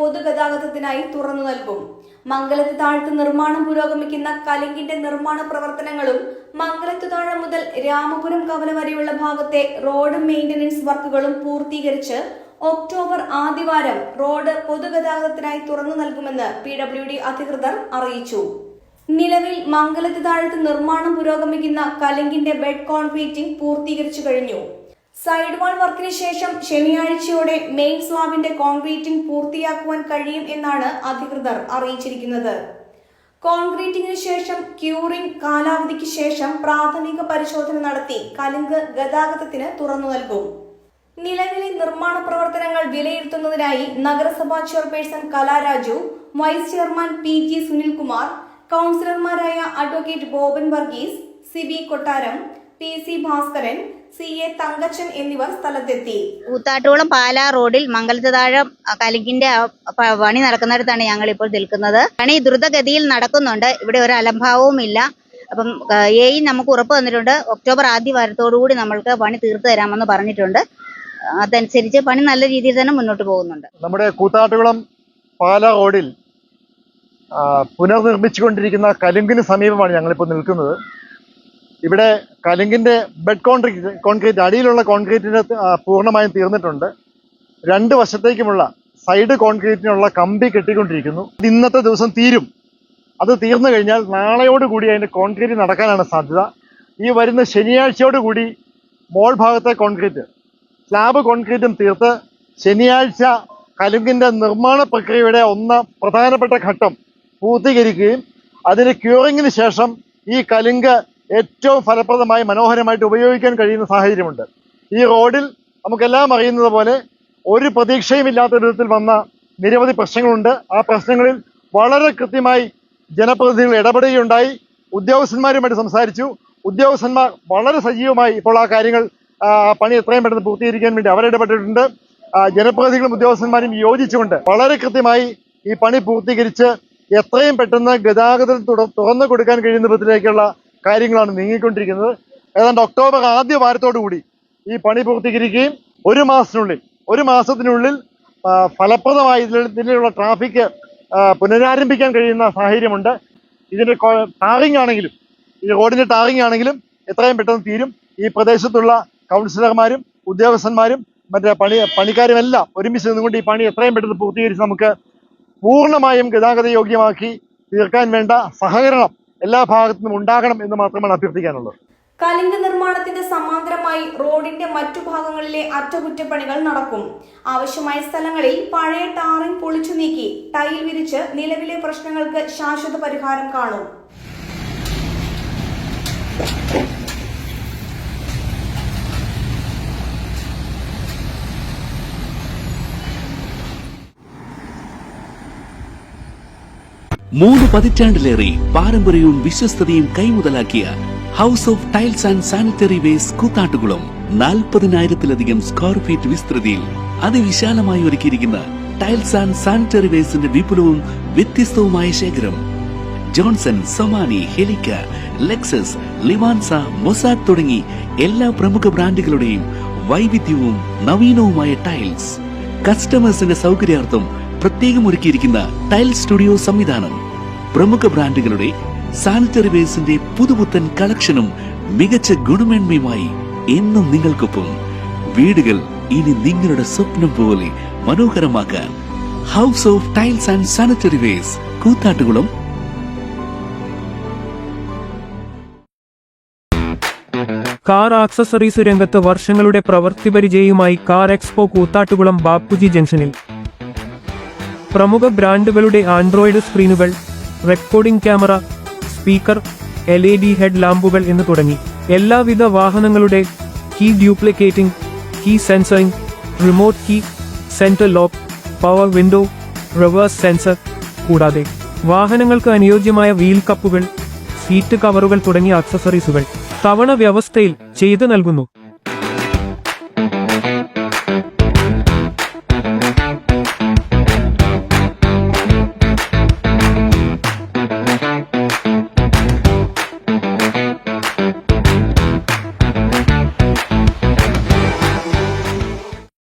പൊതുഗതാഗതത്തിനായി തുറന്നു നൽകും. മംഗലത്ത് താഴത്ത് നിർമ്മാണം പുരോഗമിക്കുന്ന കലിങ്കിന്റെ നിർമ്മാണ പ്രവർത്തനങ്ങളും മംഗലത്ത് താഴ മുതൽ രാമപുരം കവല വരെയുള്ള ഭാഗത്തെ റോഡ് മെയിന്റനൻസ് വർക്കുകളും പൂർത്തീകരിച്ച് ഒക്ടോബർ ആദ്യവാരം റോഡ് പൊതുഗതാഗതത്തിനായി തുറന്നു നൽകുമെന്ന് PWD അധികൃതർ അറിയിച്ചു. നിലവിൽ മംഗലത്ത് താഴത്ത് നിർമ്മാണം പുരോഗമിക്കുന്ന കലിങ്കിന്റെ ബെഡ് കോൺക്രീറ്റിംഗ് പൂർത്തീകരിച്ചു കഴിഞ്ഞു. സൈഡ് വാൾ വർക്കിന് ശേഷം ശനിയാഴ്ചയോടെ മെയിൻ സ്ലാബിന്റെ കോൺക്രീറ്റിംഗ് പൂർത്തിയാക്കുവാൻ കഴിയും എന്നാണ് അധികൃതർ അറിയിച്ചിരിക്കുന്നത്. കോൺക്രീറ്റിംഗിന് ശേഷം ക്യൂറിംഗ് കാലാവധിക്ക് ശേഷം പ്രാഥമിക പരിശോധന നടത്തി കലിങ്ക് ഗതാഗതത്തിന് തുറന്നു നൽകും. നിലവിലെ നിർമ്മാണ പ്രവർത്തനങ്ങൾ വിലയിരുത്തുന്നതിനായി നഗരസഭാ chairperson Kalaraju, vice chairman PG Sunilkumar, കൌൺസിലർമാരായ advocate Boban Varghese, CB Kottaram, PC Bhaskaran, CA Thankachan എന്നിവർ സ്ഥലത്തെത്തി. കൂത്താട്ടുകുളം പാലാ റോഡിൽ മംഗലത്ത് താഴം കലിങ്കിന്റെ പണി നടക്കുന്നിടത്താണ് ഞങ്ങൾ ഇപ്പോൾ നിൽക്കുന്നത്. പണി ദ്രുതഗതിയിൽ നടക്കുന്നുണ്ട്. ഇവിടെ ഒരു അലംഭാവവും ഇല്ല. അപ്പം നമുക്ക് ഉറപ്പ് തന്നിട്ടുണ്ട്. ഒക്ടോബർ ആദ്യ വാരത്തോടുകൂടി നമ്മൾക്ക് പണി തീർത്തു തരാമെന്ന് പറഞ്ഞിട്ടുണ്ട്. അതനുസരിച്ച് പണി നല്ല രീതിയിൽ തന്നെ മുന്നോട്ട് പോകുന്നുണ്ട്. നമ്മുടെ കൂത്താട്ടുകുളം പാലാ റോഡിൽ പുനർനിർമ്മിച്ചുകൊണ്ടിരിക്കുന്ന കലുങ്കിന് സമീപമാണ് ഞങ്ങളിപ്പോൾ നിൽക്കുന്നത്. ഇവിടെ കലുങ്കിന്റെ ബെഡ് കോൺക്രീറ്റ് അടിയിലുള്ള കോൺക്രീറ്റിന് പൂർണ്ണമായും തീർന്നിട്ടുണ്ട്. രണ്ട് വശത്തേക്കുമുള്ള സൈഡ് കോൺക്രീറ്റിനുള്ള കമ്പി കെട്ടിക്കൊണ്ടിരിക്കുന്നു. ഇന്നത്തെ ദിവസം തീരും. അത് തീർന്നു കഴിഞ്ഞാൽ നാളെയോടുകൂടി അതിന്റെ കോൺക്രീറ്റ് നടക്കാനാണ് സാധ്യത. ഈ വരുന്ന ശനിയാഴ്ചയോടുകൂടി മോൾ ഭാഗത്തെ കോൺക്രീറ്റ് സ്ലാബ് കോൺക്രീറ്റും തീർത്ത് ശനിയാഴ്ച കലുങ്കിന്റെ നിർമ്മാണ പ്രക്രിയയുടെ പ്രധാനപ്പെട്ട ഘട്ടം പൂർത്തീകരിക്കുകയും അതിന് ക്യൂറിങ്ങിന് ശേഷം ഈ കലുങ്ക് ഏറ്റവും ഫലപ്രദമായി മനോഹരമായിട്ട് ഉപയോഗിക്കാൻ കഴിയുന്ന സാഹചര്യമുണ്ട്. ഈ റോഡിൽ നമുക്കെല്ലാം അറിയുന്നത് പോലെ ഒരു പ്രതീക്ഷയും ഇല്ലാത്ത വിധത്തിൽ വന്ന നിരവധി പ്രശ്നങ്ങളുണ്ട്. ആ പ്രശ്നങ്ങളിൽ വളരെ കൃത്യമായി ജനപ്രതിനിധികൾ ഇടപെടുകയുണ്ടായി. ഉദ്യോഗസ്ഥന്മാരുമായിട്ട് സംസാരിച്ചു. ഉദ്യോഗസ്ഥന്മാർ വളരെ സജീവമായി ഇപ്പോൾ ആ കാര്യങ്ങൾ പണി എത്രയും പെട്ടെന്ന് പൂർത്തീകരിക്കാൻ വേണ്ടി അവരിടപെട്ടിട്ടുണ്ട്. ജനപ്രതിനിധികളും ഉദ്യോഗസ്ഥന്മാരും യോജിച്ചുകൊണ്ട് വളരെ കൃത്യമായി ഈ പണി പൂർത്തീകരിച്ച് എത്രയും പെട്ടെന്ന് ഗതാഗതം തുറന്നു കൊടുക്കാൻ കഴിയുന്ന വിധത്തിലേക്കുള്ള കാര്യങ്ങളാണ് നീങ്ങിക്കൊണ്ടിരിക്കുന്നത്. ഏതാണ്ട് ഒക്ടോബർ ആദ്യ വാരത്തോടുകൂടി ഈ പണി പൂർത്തീകരിക്കുകയും ഒരു മാസത്തിനുള്ളിൽ ഫലപ്രദമായി ഇതിലുള്ള ട്രാഫിക് പുനരാരംഭിക്കാൻ കഴിയുന്ന സാഹചര്യമുണ്ട്. ഇതിന്റെ ടാറിംഗ് ആണെങ്കിലും ഈ റോഡിന്റെ ടാറിംഗ് ആണെങ്കിലും എത്രയും പെട്ടെന്ന് തീരും. ഈ പ്രദേശത്തുള്ള കൗൺസിലർമാരും ഉദ്യോഗസ്ഥന്മാരും മറ്റേ പണിക്കാരും എല്ലാം ഒരുമിച്ച് നിന്നുകൊണ്ട് ഈ പണി എത്രയും പെട്ടെന്ന് പൂർത്തീകരിച്ച് നമുക്ക് പൂർണ്ണമായും ഗതാഗത യോഗ്യമാക്കി തീർക്കാൻ വേണ്ട സഹകരണം എല്ലാ ഭാഗത്തുനിന്നും ഉണ്ടാകണം എന്ന് മാത്രമാണ് അഭ്യർത്ഥിക്കാനുള്ളത്. കലിങ്ക് നിർമ്മാണത്തിന്റെ സമാന്തരമായി റോഡിന്റെ മറ്റു ഭാഗങ്ങളിലെ അറ്റകുറ്റപ്പണികൾ നടക്കും. ആവശ്യമായ സ്ഥലങ്ങളിൽ പഴയ ടാറിംഗ് പൊളിച്ചു നീക്കി ടൈൽ വിരിച്ച് നിലവിലെ പ്രശ്നങ്ങൾക്ക് ശാശ്വത പരിഹാരം കാണും. മൂന്ന് പതിറ്റാണ്ടിലേറെ പാരമ്പര്യവും വിശ്വസ്തതയും കൈമുതലാക്കിയ house of tiles and sanitary waste Koothattukulam 40,000-ലധികം സ്ക്വയർ ഫീറ്റ് വിസ്തൃതിയിൽ അതിവിശാലമായി ഒരുക്കിയിരിക്കുന്ന ടൈൽസ് ആൻഡ് സാനിറ്ററി വേസ്റ്റിന്റെ വിപുലവും വ്യത്യസ്തവുമായ ശേഖരം. ജോൺസൺ, സൊമാനി, ഹെലിക്ക, ലെക്സസ്, ലിവാൻസ, മൊസാക് തുടങ്ങി എല്ലാ പ്രമുഖ ബ്രാൻഡുകളുടെയും വൈവിധ്യവും നവീനവുമായ ടൈൽസ്. കസ്റ്റമേഴ്സിന്റെ സൗകര്യാർത്ഥം പ്രത്യേകം ഒരുക്കിയിരിക്കുന്ന ടൈൽ സ്റ്റുഡിയോ സംവിധാനം. പ്രമുഖ ബ്രാൻഡുകളുടെ സാനിറ്ററി വേസ്റ്റിന്റെ പുതുപുത്തൻ കളക്ഷനും മികച്ച ഗുണമേന്മയുമായി എന്നും നിങ്ങൾക്കൊപ്പം. വീടുകൾ ഇനി നിങ്ങളുടെ സ്വപ്നം പോലെ മനോഹരമാക്കാൻ house of tiles and sanitary waste Koothattukulam. Car accessories രംഗത്ത് വർഷങ്ങളുടെ പ്രവൃത്തി പരിചയവുമായി കാർ എക്സ്പോ കൂത്താട്ടുകുളം ബാപ്പുജി ജംഗ്ഷനിൽ. പ്രമുഖ ബ്രാൻഡുകളുടെ ആൻഡ്രോയിഡ് സ്ക്രീനുകൾ, recording camera, speaker, LED head ലാമ്പുകൾ എന്ന് തുടങ്ങി എല്ലാവിധ വാഹനങ്ങളുടെ key duplicating, key sensoring, remote key, central lock, power window, reverse sensor, കൂടാതെ വാഹനങ്ങൾക്ക് അനുയോജ്യമായ വീൽ കപ്പുകൾ, സീറ്റ് കവറുകൾ തുടങ്ങിയ ആക്സസറീസുകൾ തവണ വ്യവസ്ഥയിൽ ചെയ്തു നൽകുന്നു.